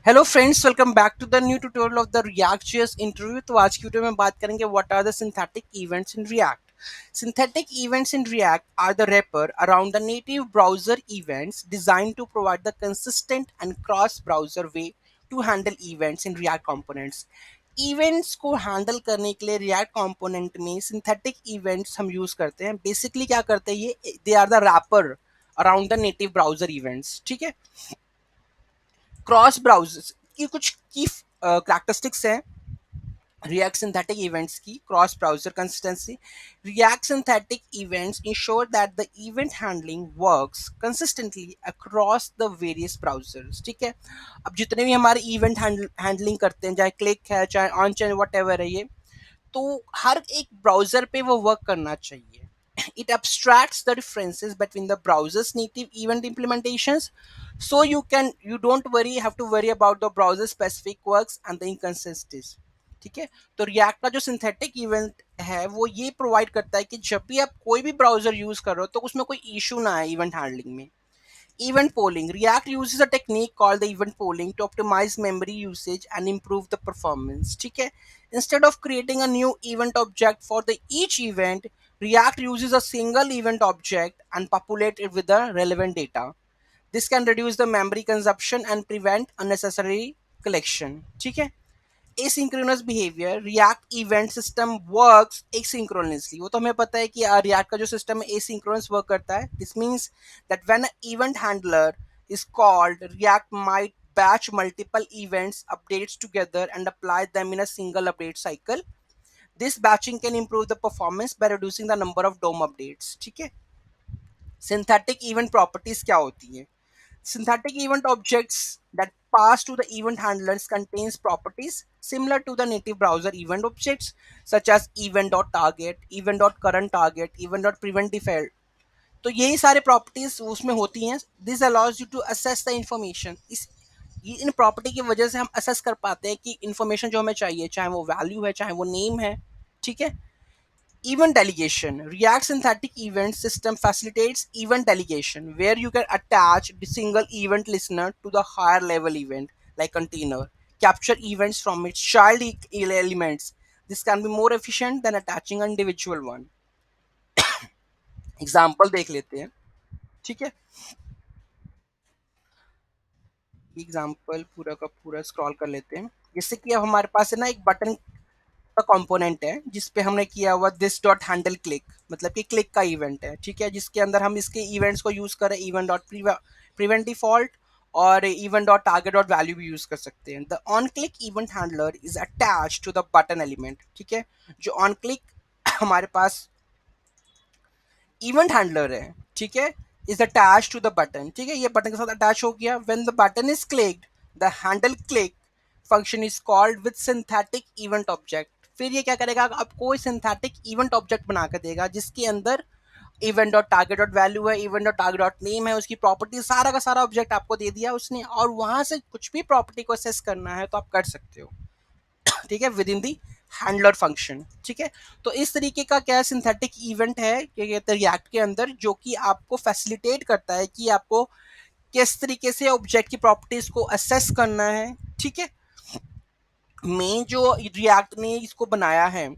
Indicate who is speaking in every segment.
Speaker 1: Hello friends, welcome back to the new tutorial of the React.js interview. तो आज की video में बात करेंगे what are the synthetic events in React। Synthetic events in React are the wrapper around the native browser events designed to provide the consistent and cross-browser way to handle events in React components। Events को handle करने के लिए React component में synthetic events हम use करते हैं। Basically क्या करते हैं ये, they are the wrapper around the native browser events. ठीक है, क्रॉस ब्राउजर्स की कुछ की कैरेक्टरिस्टिक्स हैं React synthetic events की cross browser consistency। React synthetic events ensure that the event handling works consistently across the various browsers। ठीक है, अब जितने भी हमारे इवेंट हैंडलिंग करते हैं, चाहे क्लिक है, चाहे ऑन, चाहे वट एवर है, ये तो हर एक ब्राउजर पे वो वर्क करना चाहिए। It abstracts the differences between the browser's native event implementations, so you don't have to worry about the browser specific works and the inconsistencies। ठीक है, तो रिएक्ट का जो सिंथेटिक इवेंट है वो ये प्रोवाइड करता है कि जब भी आप कोई भी ब्राउजर यूज कर रहे हो तो उसमें कोई इशू ना आए इवेंट हैंडलिंग में। Event polling. React uses a technique called the event polling to optimize memory usage and improve the performance। ठीक है, instead of creating a new event object for the each event, React uses a single event object and populate it with the relevant data। This can reduce the memory consumption and prevent unnecessary collection। ठीक है, asynchronous behavior। React event system works asynchronously। वो तो हमें पता है कि React का जो सिस्टम है asynchronous वर्क करता है। This means that when an event handler is called, React might batch multiple events updates together and apply them in a single update cycle। This batching can improve the performance by reducing the number of DOM updates। ठीक है, synthetic event properties क्या होती है? Synthetic event objects that pass to the event handlers contains properties similar to the native browser event objects, such as event.target, event.current target, event.prevent default। तो यही सारे properties उसमें होती हैं। This allows you to access the information. इस इन property की वजह से हम असेस कर पाते हैं कि इंफॉर्मेशन जो हमें चाहिए, चाहे वो वैल्यू है, चाहे वो नेम है। ठीक है, event delegation. React synthetic event system facilitates event delegation, where you can attach the single event listener to the higher level event like container, capture events from its child elements। This can be more efficient than attaching an individual one। Example देख लेते हैं। ठीक है, example पूरा का पूरा scroll कर लेते हैं। जैसे कि अब हमारे पास है ना एक बटन का कंपोनेंट है जिसपे हमने किया हुआ दिस डॉट हैंडल क्लिक, मतलब कि क्लिक का इवेंट है। ठीक है, जिसके अंदर हम इसके इवेंट्स को यूज करें, इवेंट डॉट प्रिवेंट डिफॉल्ट और event dot target dot value भी यूज कर सकते हैं। The on click event handler is attach to the button element. ठीक है, जो ऑन क्लिक हमारे पास इवेंट हैंडलर है, ठीक है, is attach to the button. ठीक है, ये बटन के साथ अटैच हो गया। When the button is clicked, the handle click function is called with synthetic event object. फिर ये क्या करेगा, आपको कोई सिंथेटिक इवेंट ऑब्जेक्ट बना कर देगा जिसके अंदर event dot target dot value है, event dot target dot name है, उसकी प्रॉपर्टी सारा का सारा ऑब्जेक्ट आपको दे दिया उसने, और वहां से कुछ भी प्रॉपर्टी को असेस करना है तो आप कर सकते हो। ठीक है, with in the handler function. ठीक है, तो इस तरीके का क्या सिंथेटिक इवेंट है रिएक्ट के अंदर, जो कि आपको फैसिलिटेट करता है कि आपको किस तरीके से ऑब्जेक्ट की प्रॉपर्टीज को असेस करना है। ठीक है, में जो रिएक्ट ने इसको बनाया है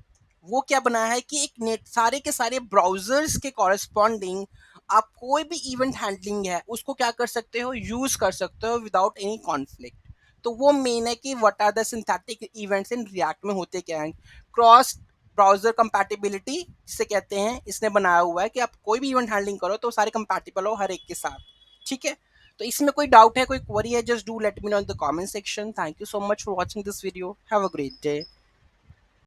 Speaker 1: वो क्या बनाया है कि एक नेट सारे के सारे ब्राउजर्स के कॉरेस्पॉन्डिंग आप कोई भी इवेंट हैंडलिंग है उसको क्या कर सकते हो, यूज कर सकते हो विदाउट एनी कॉन्फ्लिक्ट। तो वो मेन है कि what are the synthetic events in React में होते क्या हैं। क्रॉस ब्राउजर कंपैटिबिलिटी जिसे कहते हैं, इसने बनाया हुआ है कि आप कोई भी इवेंट हैंडलिंग करो तो सारे कंपैटिबल हो हर एक के साथ। ठीक है, तो इसमें कोई डाउट है, कोई क्वेरी है, just do let me know in the comment section. Thank you so much for watching this video. Have a great day.